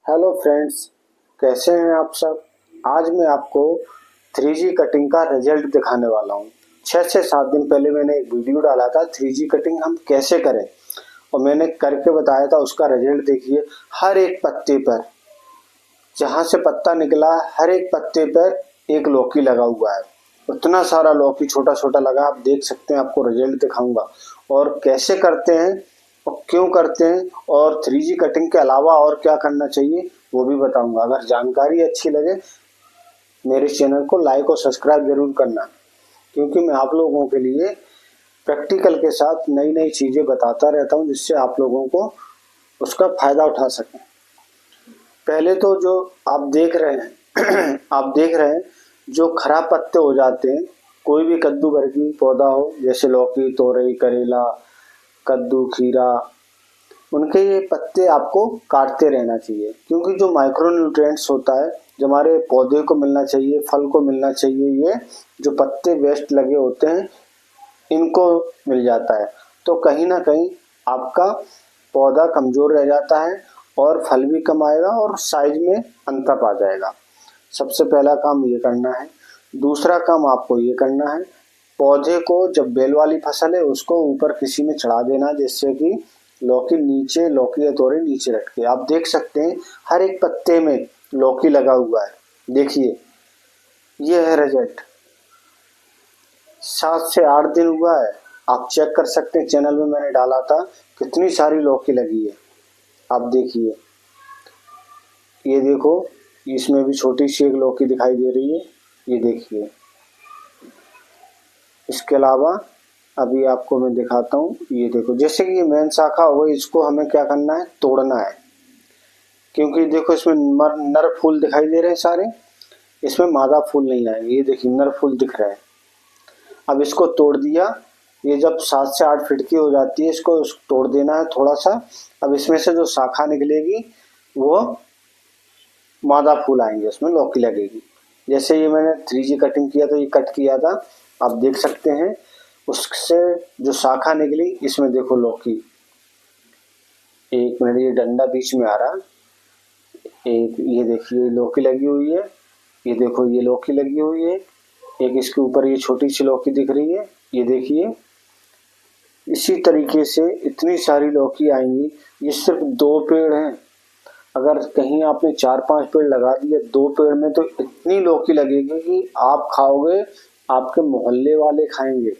Hello friends, कैसे हैं आप सब। आज मैं आपको 3G कटिंग का रिजल्ट दिखाने वाला हूं। 6 से 7 दिन पहले मैंने एक वीडियो डाला था 3G कटिंग हम कैसे करें, और मैंने करके बताया था। उसका रिजल्ट देखिए, हर एक पत्ते पर जहां से पत्ता निकला हर एक पत्ते पर एक लौकी लगा हुआ है। उतना सारा लौकी छोटा छोटा लगा, आप देख सकते हैं। आपको रिजल्ट दिखाऊंगा और कैसे करते हैं और क्यों करते हैं, और 3G कटिंग के अलावा और क्या करना चाहिए वो भी बताऊंगा। अगर जानकारी अच्छी लगे मेरे चैनल को लाइक और सब्सक्राइब जरूर करना, क्योंकि मैं आप लोगों के लिए प्रैक्टिकल के साथ नई नई चीजें बताता रहता हूं, जिससे आप लोगों को उसका फायदा उठा सकें। पहले तो जो आप देख रहे हैं आप देख रहे हैं जो खराब पत्ते हो जाते हैं, कोई भी कद्दू वर्गीय पौधा हो, जैसे लौकी, तोरई, करेला, कद्दू, खीरा, उनके ये पत्ते आपको काटते रहना चाहिए। क्योंकि जो माइक्रो न्यूट्रिएंट्स होता है, जो हमारे पौधे को मिलना चाहिए, फल को मिलना चाहिए, ये जो पत्ते वेस्ट लगे होते हैं इनको मिल जाता है। तो कहीं ना कहीं आपका पौधा कमजोर रह जाता है और फल भी कम आएगा और साइज में अंतर आ जाएगा। सबसे पहला काम ये करना है। दूसरा काम आपको ये करना है, पौधे को जब बेल वाली फसल है उसको ऊपर किसी में चढ़ा देना, जिससे कि लौकी या तोरई नीचे रखे। आप देख सकते हैं हर एक पत्ते में लौकी लगा हुआ है। देखिए, ये है रिजल्ट। 7 से 8 दिन हुआ है, आप चेक कर सकते हैं। चैनल में मैंने डाला था कितनी सारी लौकी लगी है। आप देखिए, ये देखो, इसमें भी छोटी सी एक लौकी दिखाई दे रही है, ये देखिए। इसके अलावा अभी आपको मैं दिखाता हूँ, ये देखो, जैसे कि ये मेन शाखा हो गई, इसको हमें क्या करना है, तोड़ना है। क्योंकि देखो इसमें नर फूल दिखाई दे रहे हैं सारे, इसमें मादा फूल नहीं आएंगे। ये देखिए नर फूल दिख रहा है। अब इसको तोड़ दिया, ये जब 7 से 8 फीट की हो जाती है इसको तोड़ देना है थोड़ा सा। अब इसमें से जो शाखा निकलेगी वो मादा फूल आएंगे, उसमें लौकी लगेगी। जैसे ये मैंने 3G कटिंग किया तो ये कट किया था, आप देख सकते हैं। उससे जो शाखा निकली, इसमें देखो लौकी। एक मिनट, ये डंडा बीच में आ रहा, एक ये देखिए लौकी लगी हुई है। ये देखो ये लौकी लगी हुई है। एक इसके ऊपर ये छोटी सी लौकी दिख रही है, ये देखिए। इसी तरीके से इतनी सारी लौकी आएंगी। ये सिर्फ 2 पेड़ हैं, अगर कहीं आपने 4-5 पेड़ लगा दिए 2 पेड़ में, तो इतनी लौकी लगेगी कि आप खाओगे, आपके मोहल्ले वाले खाएंगे।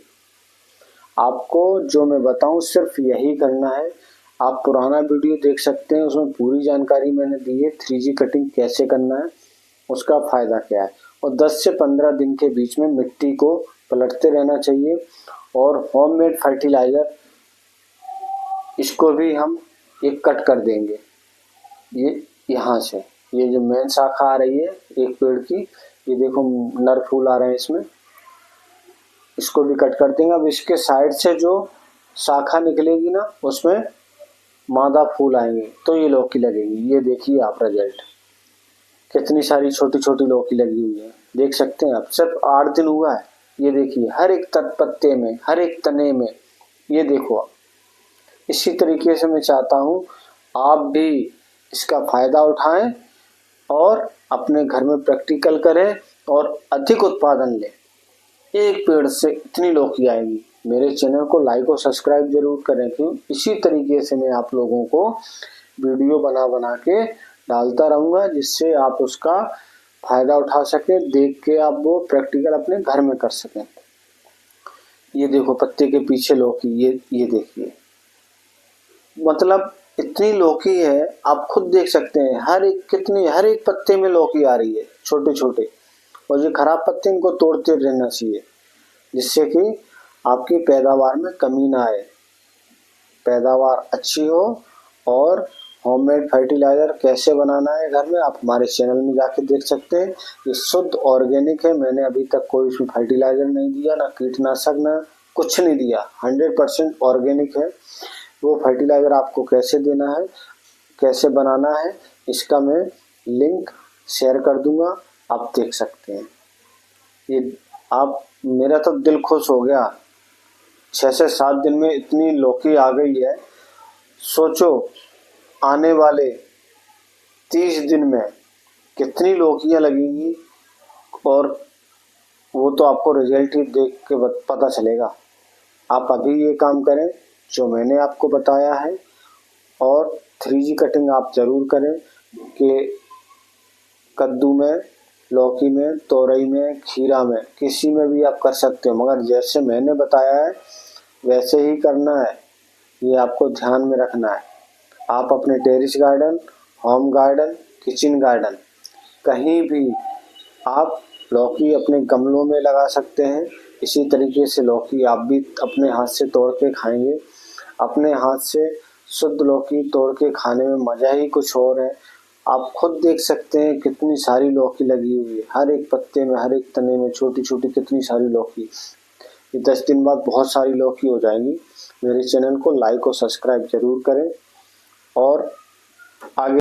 आपको जो मैं बताऊं सिर्फ यही करना है। आप पुराना वीडियो देख सकते हैं, उसमें पूरी जानकारी मैंने दी है 3G कटिंग कैसे करना है, उसका फायदा क्या है। और 10 से 15 दिन के बीच में मिट्टी को पलटते रहना चाहिए। और होममेड फर्टिलाइजर, इसको भी हम एक कट कर देंगे। ये यहाँ से, ये जो मेन शाखा आ रही है एक पेड़ की, ये देखो नर फूल आ रहे हैं इसमें, इसको भी कट कर देंगे। अब इसके साइड से जो शाखा निकलेगी ना, उसमें मादा फूल आएंगे, तो ये लौकी लगेगी। ये देखिए आप रिजल्ट, कितनी सारी छोटी छोटी लौकी लगी हुई है, देख सकते हैं आप। सिर्फ 8 दिन हुआ है। ये देखिए हर एक पत्ते में, हर एक तने में, ये देखो आप। इसी तरीके से मैं चाहता हूँ आप भी इसका फायदा उठाएं और अपने घर में प्रैक्टिकल करें और अधिक उत्पादन लें। एक पेड़ से इतनी लौकी आएगी। मेरे चैनल को लाइक और सब्सक्राइब जरूर करें, क्यों इसी तरीके से मैं आप लोगों को वीडियो बना बना के डालता रहूँगा, जिससे आप उसका फायदा उठा सकें, देख के आप वो प्रैक्टिकल अपने घर में कर सकें। ये देखो पत्ते के पीछे लौकी, ये देखिए, मतलब इतनी लौकी है, आप खुद देख सकते हैं। हर एक पत्ते में लौकी आ रही है, छोटे छोटे। और जो खराब पत्ते इनको तोड़ते रहना चाहिए, जिससे कि आपकी पैदावार में कमी ना आए, पैदावार अच्छी हो। और होममेड फर्टिलाइजर कैसे बनाना है घर में, आप हमारे चैनल में जाके देख सकते हैं। ये शुद्ध ऑर्गेनिक है, मैंने अभी तक कोई इसमें फर्टिलाइजर नहीं दिया, ना कीटनाशक, ना कुछ नहीं दिया। 100% ऑर्गेनिक है। वो फर्टिलाइजर आपको कैसे देना है, कैसे बनाना है, इसका मैं लिंक शेयर कर दूंगा, आप देख सकते हैं। ये आप, मेरा तो दिल खुश हो गया। 6 से 7 दिन में इतनी लौकी आ गई है। सोचो आने वाले 30 दिन में कितनी लौकियाँ लगेंगी, और वो तो आपको रिजल्ट ही देख के पता चलेगा। आप अभी ये काम करें जो मैंने आपको बताया है, और 3G कटिंग आप ज़रूर करें कि कद्दू में, लौकी में, तोरई में, खीरा में, किसी में भी आप कर सकते हो, मगर जैसे मैंने बताया है वैसे ही करना है, ये आपको ध्यान में रखना है। आप अपने terrace garden, home garden, kitchen garden, कहीं भी आप लौकी अपने गमलों में लगा सकते हैं। इसी तरीके से लौकी आप भी अपने हाथ से तोड़ के खाएंगे। अपने हाथ से शुद्ध लौकी तोड़ के खाने में मज़ा ही कुछ और है। आप खुद देख सकते हैं कितनी सारी लौकी लगी हुई है, हर एक पत्ते में, हर एक तने में छोटी छोटी कितनी सारी लौकी। 10 दिन बाद बहुत सारी लौकी हो जाएंगी। मेरे चैनल को लाइक और सब्सक्राइब जरूर करें, और आगे